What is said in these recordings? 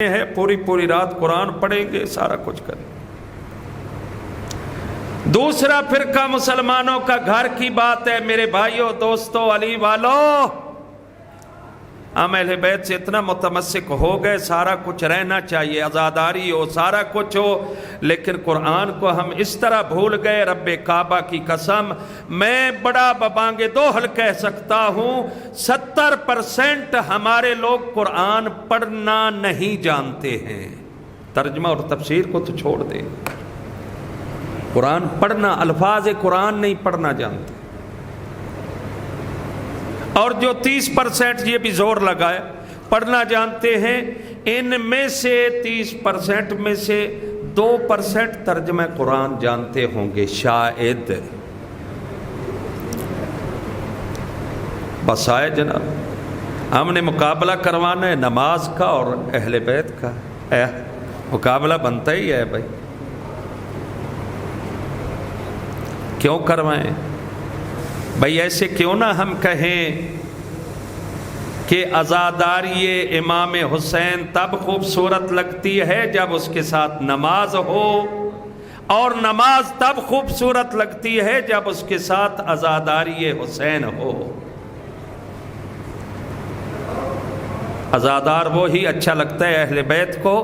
ہے پوری پوری رات قرآن پڑھیں گے، سارا کچھ کریں۔ دوسرا فرقہ مسلمانوں کا گھر کی بات ہے۔ میرے بھائیوں، دوستوں، علی والوں، ہم اہل بیت سے اتنا متمسک ہو گئے، سارا کچھ رہنا چاہیے، آزاداری ہو، سارا کچھ ہو، لیکن قرآن کو ہم اس طرح بھول گئے۔ رب کعبہ کی قسم، میں بڑا ببانگے دوہل کہہ سکتا ہوں 70% ہمارے لوگ قرآن پڑھنا نہیں جانتے ہیں۔ ترجمہ اور تفسیر کو تو چھوڑ دیں، قرآن پڑھنا، الفاظ قرآن نہیں پڑھنا جانتے۔ اور جو 30% یہ بھی زور لگائے پڑھنا جانتے ہیں، ان میں سے 30% میں سے 2% ترجمہ قرآن جانتے ہوں گے شاید۔ بس آئے جناب، ہم نے مقابلہ کروانا ہے نماز کا اور اہل بیت کا، مقابلہ بنتا ہی ہے بھائی، کیوں کروائیں بھائی؟ ایسے کیوں نہ ہم کہیں کہ عزاداری امام حسین تب خوبصورت لگتی ہے جب اس کے ساتھ نماز ہو، اور نماز تب خوبصورت لگتی ہے جب اس کے ساتھ عزاداری حسین ہو۔ عزادار وہی اچھا لگتا ہے اہل بیت کو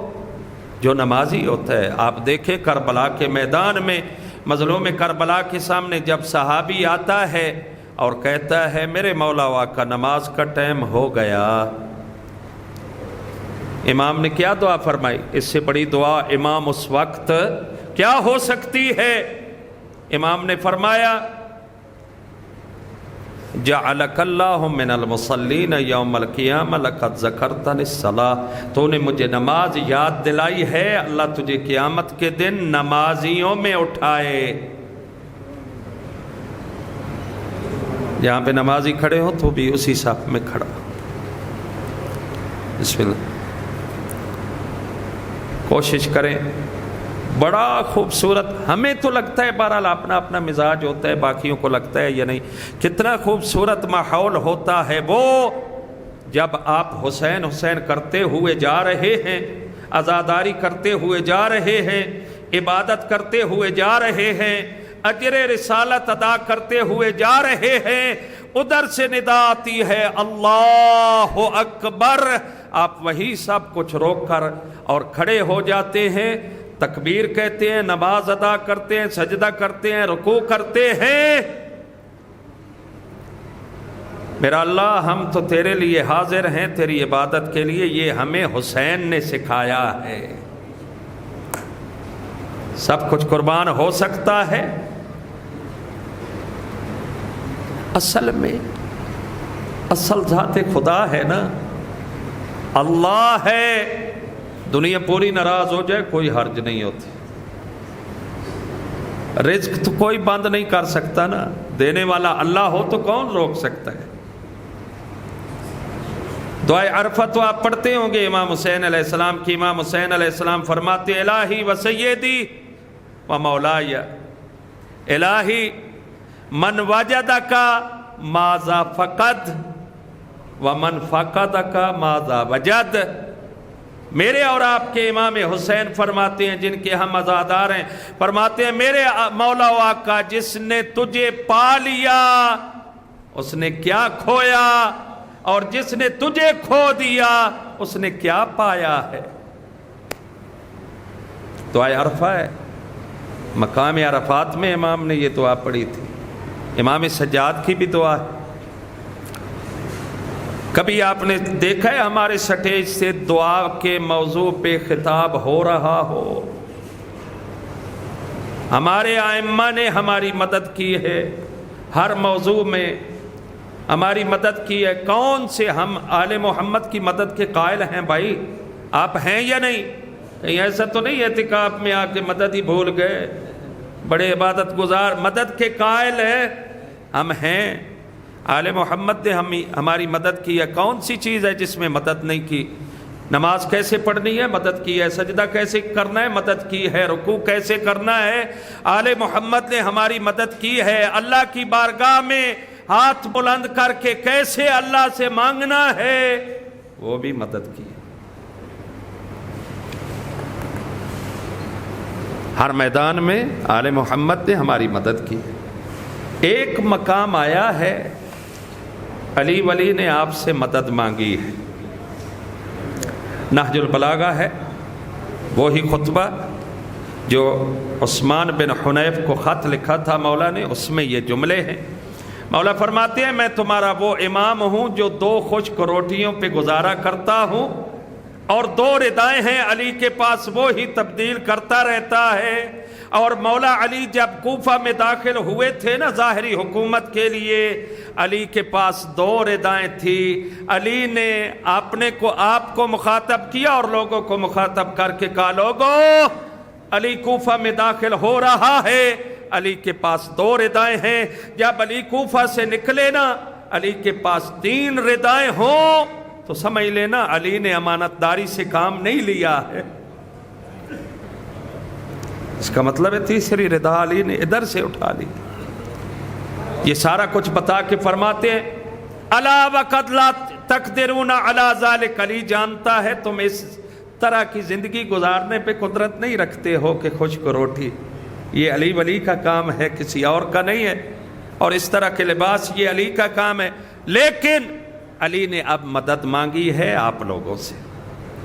جو نمازی ہوتا ہے۔ آپ دیکھیں کربلا کے میدان میں، مظلوم کربلا کے سامنے جب صحابی آتا ہے اور کہتا ہے میرے مولا آقا نماز کا ٹائم ہو گیا، امام نے کیا دعا فرمائی؟ اس سے بڑی دعا امام اس وقت کیا ہو سکتی ہے؟ امام نے فرمایا جعلک اللہ من المصلین یوم القیامہ لقد ذکرتنی الصلاۃ، تو نے مجھے نماز یاد دلائی ہے، اللہ تجھے قیامت کے دن نمازیوں میں اٹھائے۔ جہاں پہ نمازی کھڑے ہو تو بھی اسی صف میں کھڑا۔ بسم اللہ، کوشش کریں، بڑا خوبصورت، ہمیں تو لگتا ہے بہرحال اپنا اپنا مزاج ہوتا ہے، باقیوں کو لگتا ہے یا نہیں، کتنا خوبصورت ماحول ہوتا ہے وہ جب آپ حسین حسین کرتے ہوئے جا رہے ہیں، عزاداری کرتے ہوئے جا رہے ہیں، عبادت کرتے ہوئے جا رہے ہیں، اجر رسالت ادا کرتے ہوئے جا رہے ہیں، ادھر سے ندا آتی ہے اللہ اکبر، آپ وہی سب کچھ روک کر اور کھڑے ہو جاتے ہیں، تکبیر کہتے ہیں، نماز ادا کرتے ہیں، سجدہ کرتے ہیں، رکوع کرتے ہیں۔ میرا اللہ، ہم تو تیرے لیے حاضر ہیں، تیری عبادت کے لیے، یہ ہمیں حسین نے سکھایا ہے۔ سب کچھ قربان ہو سکتا ہے، اصل میں اصل ذات خدا ہے نا، اللہ ہے۔ دنیا پوری ناراض ہو جائے کوئی حرج نہیں ہوتی، رزق تو کوئی بند نہیں کر سکتا نا، دینے والا اللہ ہو تو کون روک سکتا ہے؟ دعائے عرفہ تو آپ پڑھتے ہوں گے امام حسین علیہ السلام کی۔ امام حسین علیہ السلام فرماتے الہی و سیدی و مولایا، الہی من وجدک ماذا فقد ومن فقدک ماذا وجد۔ میرے اور آپ کے امام حسین فرماتے ہیں، جن کے ہم عزادار ہیں، فرماتے ہیں میرے مولا و آقا، جس نے تجھے پا لیا اس نے کیا کھویا، اور جس نے تجھے کھو دیا اس نے کیا پایا ہے۔ دعائے عرفہ ہے، مقام عرفات میں امام نے یہ دعا پڑھی تھی۔ امام سجاد کی بھی دعا ہے۔ کبھی آپ نے دیکھا ہے ہمارے سٹیج سے دعا کے موضوع پہ خطاب ہو رہا ہو؟ ہمارے ائمہ نے ہماری مدد کی ہے، ہر موضوع میں ہماری مدد کی ہے۔ کون سے ہم آل محمد کی مدد کے قائل ہیں بھائی؟ آپ ہیں یا نہیں؟ کہیں ایسا تو نہیں اعتکاف میں آ کے مدد ہی بھول گئے؟ بڑے عبادت گزار، مدد کے قائل ہیں، ہم ہیں۔ آل محمد نے ہماری مدد کی ہے۔ کون سی چیز ہے جس میں مدد نہیں کی؟ نماز کیسے پڑھنی ہے، مدد کی ہے۔ سجدہ کیسے کرنا ہے، مدد کی ہے۔ رکوع کیسے کرنا ہے، آل محمد نے ہماری مدد کی ہے۔ اللہ کی بارگاہ میں ہاتھ بلند کر کے کیسے اللہ سے مانگنا ہے، وہ بھی مدد کی ہے۔ ہر میدان میں آل محمد نے ہماری مدد کی. ایک مقام آیا ہے علی ولی نے آپ سے مدد مانگی ہے. نہج البلاغہ ہے وہی خطبہ جو عثمان بن حنیف کو خط لکھا تھا مولا نے، اس میں یہ جملے ہیں. مولا فرماتے ہیں میں تمہارا وہ امام ہوں جو 2 خشک روٹیوں پہ گزارا کرتا ہوں اور 2 ردائیں ہیں علی کے پاس، وہ ہی تبدیل کرتا رہتا ہے. اور مولا علی جب کوفہ میں داخل ہوئے تھے نا ظاہری حکومت کے لیے، علی کے پاس 2 ردائیں تھی. علی نے آپ کو مخاطب کیا اور لوگوں کو مخاطب کر کے کہا لوگوں علی کوفہ میں داخل ہو رہا ہے، علی کے پاس 2 ردائیں ہیں. جب علی کوفہ سے نکلے نا علی کے پاس 3 ردائیں ہوں تو سمجھ لینا علی نے امانت داری سے کام نہیں لیا ہے. اس کا مطلب ہے تیسری ردا علی نے ادھر سے اٹھا لی. یہ سارا کچھ بتا کے فرماتے ہیں الا وقد لا تقدرون علی ذلک، علی جانتا ہے تم اس طرح کی زندگی گزارنے پہ قدرت نہیں رکھتے ہو کہ خشک روٹی، یہ علی ولی کا کام ہے کسی اور کا نہیں ہے. اور اس طرح کے لباس یہ علی کا کام ہے. لیکن علی نے اب مدد مانگی ہے آپ لوگوں سے.